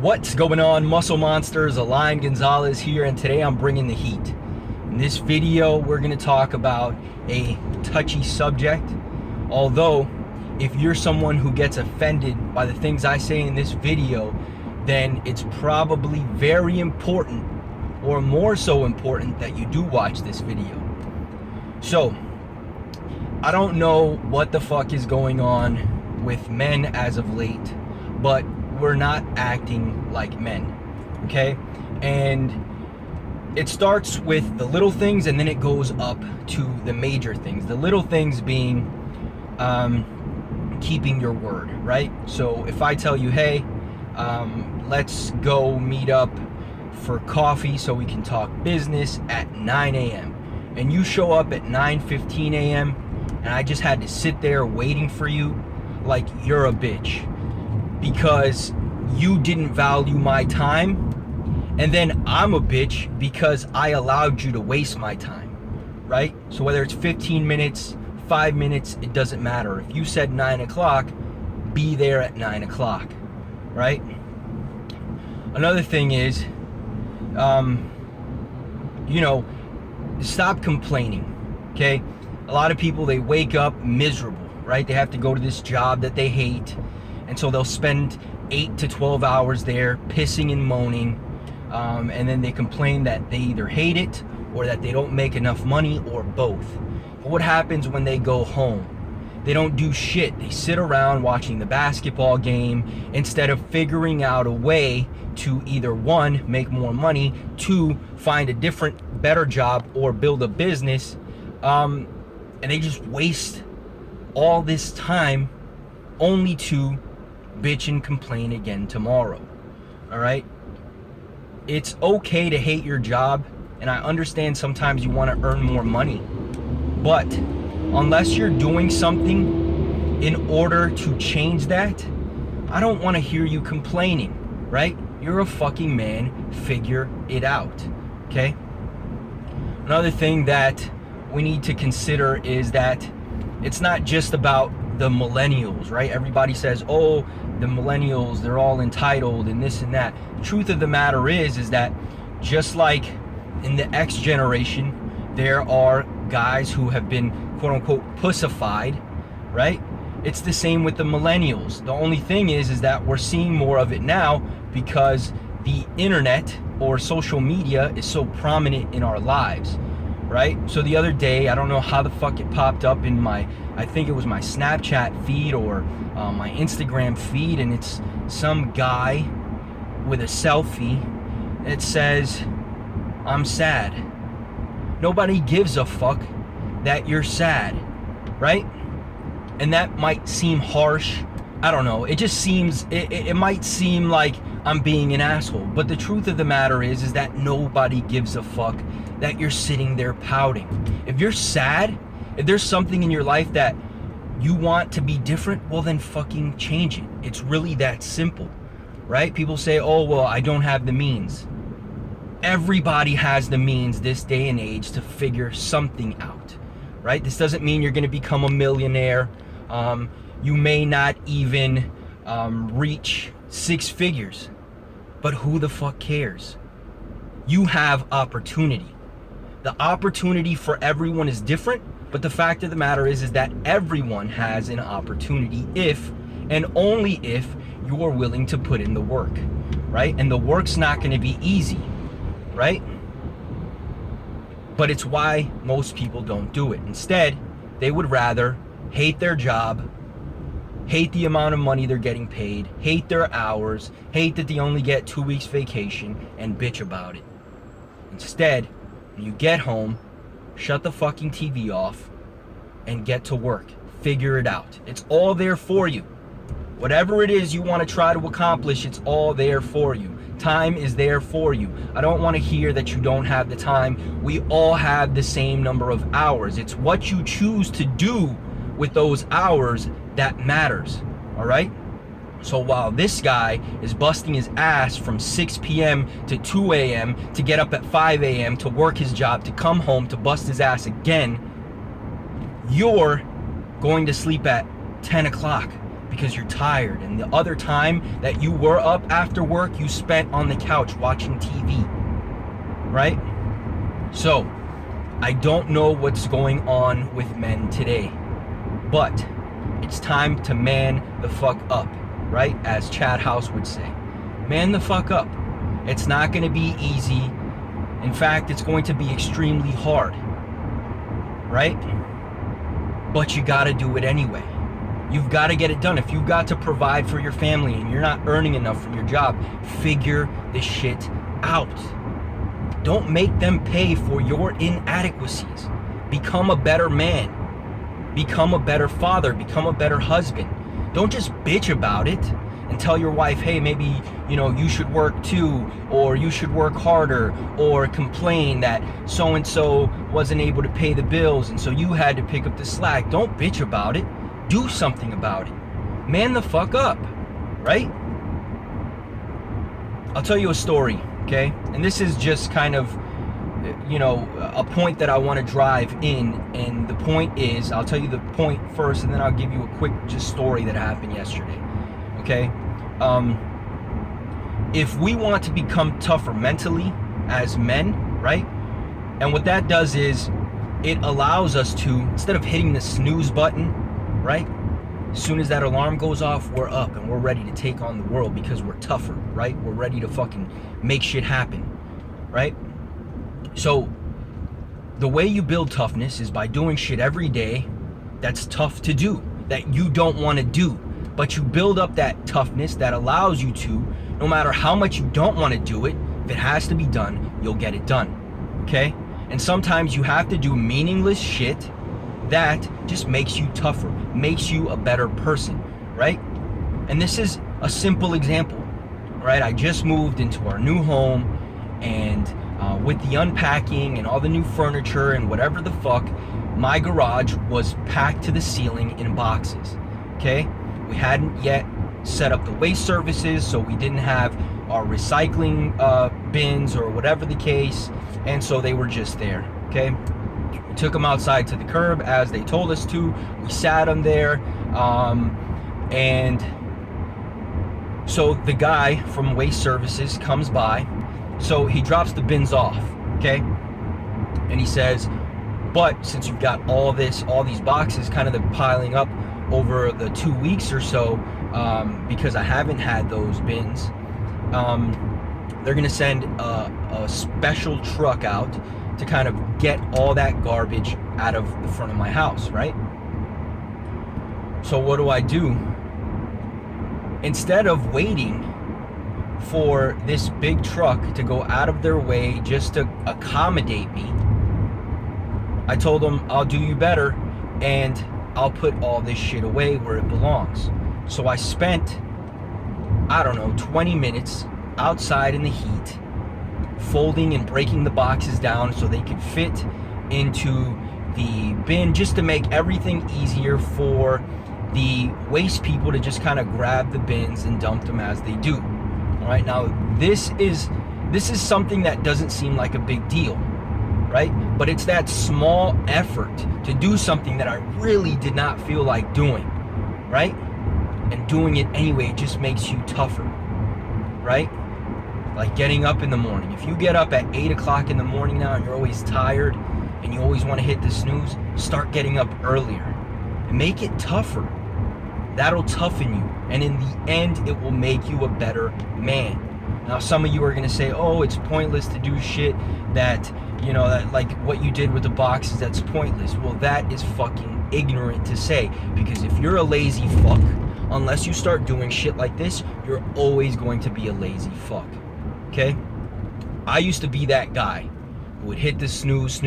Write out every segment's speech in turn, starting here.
What's going on, Muscle Monsters? Align Gonzalez here, and today I'm bringing the heat. In this video, we're going to talk about a touchy subject. Although, if you're someone who gets offended by the things I say in this video, then it's probably very important, or more so important, that you do watch this video. So, I don't know what the fuck is going on with men as of late, but we're not acting like men, okay? And it starts with the little things and then it goes up to the major things. The little things being keeping your word, right? So if I tell you, hey, let's go meet up for coffee so we can talk business at 9 a.m. and you show up at 9:15 a.m. and I just had to sit there waiting for you, like, you're a bitch. Because you didn't value my time, and then I'm a bitch because I allowed you to waste my time, right? So whether it's 15 minutes, 5 minutes, it doesn't matter. If you said 9 o'clock, be there at 9 o'clock, right? Another thing is, stop complaining, okay? A lot of people, they wake up miserable, right? They have to go to this job that they hate, and so they'll spend 8 to 12 hours there pissing and moaning, and then they complain that they either hate it or that they don't make enough money, or both. But what happens when they go home? They don't do shit. They sit around watching the basketball game instead of figuring out a way to either, one, make more money, two, find a different, better job, or build a business, and they just waste all this time only to bitch and complain again tomorrow. All right? It's okay to hate your job, and I understand sometimes you want to earn more money, but unless you're doing something in order to change that, I don't want to hear you complaining, right? You're a fucking man. Figure it out, okay? Another thing that we need to consider is that it's not just about the millennials, right? Everybody says, oh, the millennials, they're all entitled and this and that. The truth of the matter is that just like in the X generation, there are guys who have been quote unquote pussified, right? It's the same with the millennials. The only thing is that we're seeing more of it now because the internet or social media is so prominent in our lives, right? So the other day, I don't know how the fuck it popped up in I think it was my Snapchat feed or my Instagram feed, and it's some guy with a selfie. It says, I'm sad. Nobody gives a fuck that you're sad, right? And that might seem harsh. I don't know. It just seems, it might seem like I'm being an asshole. But the truth of the matter is that nobody gives a fuck that you're sitting there pouting. If you're sad, if there's something in your life that you want to be different, well then fucking change it. It's really that simple, right? People say, oh, well, I don't have the means. Everybody has the means this day and age to figure something out, right? This doesn't mean you're going to become a millionaire. You may not even reach 6 figures, but who the fuck cares? You have opportunity. The opportunity for everyone is different, but the fact of the matter is that everyone has an opportunity if and only if you're willing to put in the work, right? And the work's not going to be easy, right? But it's why most people don't do it. Instead, they would rather hate their job, hate the amount of money they're getting paid, hate their hours, hate that they only get 2 weeks vacation, and bitch about it. Instead, when you get home, shut the fucking TV off and get to work. Figure it out. It's all there for you. Whatever it is you want to try to accomplish, it's all there for you. Time is there for you. I don't want to hear that you don't have the time. We all have the same number of hours. It's what you choose to do with those hours that matters, all right? So while this guy is busting his ass from 6 p.m. to 2 a.m. to get up at 5 a.m. to work his job, to come home to bust his ass again, you're going to sleep at 10 o'clock because you're tired, and the other time that you were up after work, you spent on the couch watching TV, right? So I don't know what's going on with men today, but it's time to man the fuck up, right? As Chad House would say, man the fuck up. It's not going to be easy. In fact, it's going to be extremely hard, right? But you got to do it anyway. You've got to get it done. If you've got to provide for your family and you're not earning enough from your job, figure this shit out. Don't make them pay for your inadequacies. Become a better man. Become a better father. Become a better husband. Don't just bitch about it and tell your wife, hey, maybe, you should work too, or you should work harder, or complain that so-and-so wasn't able to pay the bills and so you had to pick up the slack. Don't bitch about it. Do something about it. Man the fuck up, right? I'll tell you a story, okay? And this is just kind of, a point that I want to drive in. And the point is, I'll tell you the point first, and then I'll give you a quick just story that happened yesterday, okay? If we want to become tougher mentally as men, right? And what that does is it allows us to, instead of hitting the snooze button, right? As soon as that alarm goes off, we're up and we're ready to take on the world because we're tougher, right? We're ready to fucking make shit happen, right? So the way you build toughness is by doing shit every day that's tough to do, that you don't want to do. But you build up that toughness that allows you to, no matter how much you don't want to do it, if it has to be done, you'll get it done, okay? And sometimes you have to do meaningless shit that just makes you tougher, makes you a better person, right? And this is a simple example, right? I just moved into our new home, and with the unpacking and all the new furniture and whatever the fuck, my garage was packed to the ceiling in boxes, okay? We hadn't yet set up the waste services, so we didn't have our recycling bins or whatever the case, and so they were just there, okay? We took them outside to the curb as they told us to. We sat them there, and so the guy from waste services comes by. So he drops the bins off, okay? And he says, but since you've got all these boxes kind of piling up over the 2 weeks or so, because I haven't had those bins, they're gonna send a special truck out to kind of get all that garbage out of the front of my house, right? So what do? Instead of waiting for this big truck to go out of their way just to accommodate me, I told them, I'll do you better and I'll put all this shit away where it belongs. So I spent, 20 minutes outside in the heat, folding and breaking the boxes down so they could fit into the bin, just to make everything easier for the waste people to just kind of grab the bins and dump them as they do. All right, now this is something that doesn't seem like a big deal, right? But it's that small effort to do something that I really did not feel like doing, right? And doing it anyway, it just makes you tougher, right? Like getting up in the morning. If you get up at 8 o'clock in the morning now and you're always tired and you always want to hit the snooze, start getting up earlier and make it tougher. That'll toughen you, and in the end, it will make you a better man. Now, some of you are gonna say, oh, it's pointless to do shit that like what you did with the boxes, that's pointless. Well, that is fucking ignorant to say, because if you're a lazy fuck, unless you start doing shit like this, you're always going to be a lazy fuck, okay? I used to be that guy who would hit the snooze,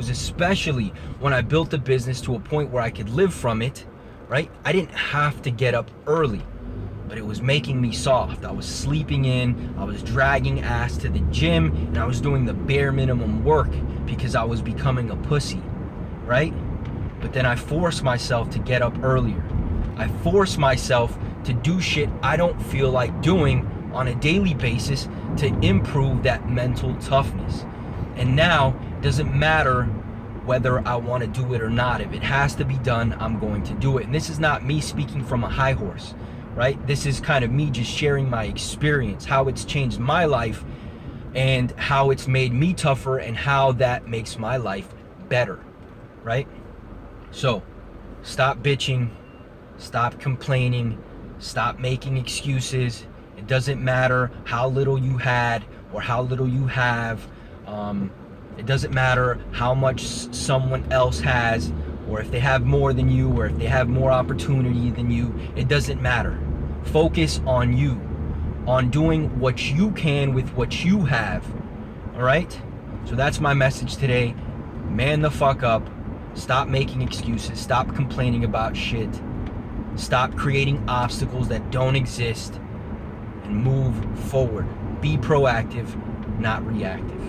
especially when I built the business to a point where I could live from it, right? I didn't have to get up early, but it was making me soft. I was sleeping in, I was dragging ass to the gym, and I was doing the bare minimum work because I was becoming a pussy, right? But then I forced myself to get up earlier. I forced myself to do shit I don't feel like doing on a daily basis to improve that mental toughness. And now, it doesn't matter whether I want to do it or not. If it has to be done, I'm going to do it. And this is not me speaking from a high horse, right? This is kind of me just sharing my experience, how it's changed my life and how it's made me tougher and how that makes my life better, right? So stop bitching, stop complaining, stop making excuses. It doesn't matter how little you had or how little you have. It doesn't matter how much someone else has, or if they have more than you, or if they have more opportunity than you. It doesn't matter. Focus on you, on doing what you can with what you have. All right? So that's my message today. Man the fuck up. Stop making excuses. Stop complaining about shit. Stop creating obstacles that don't exist, and move forward. Be proactive, not reactive.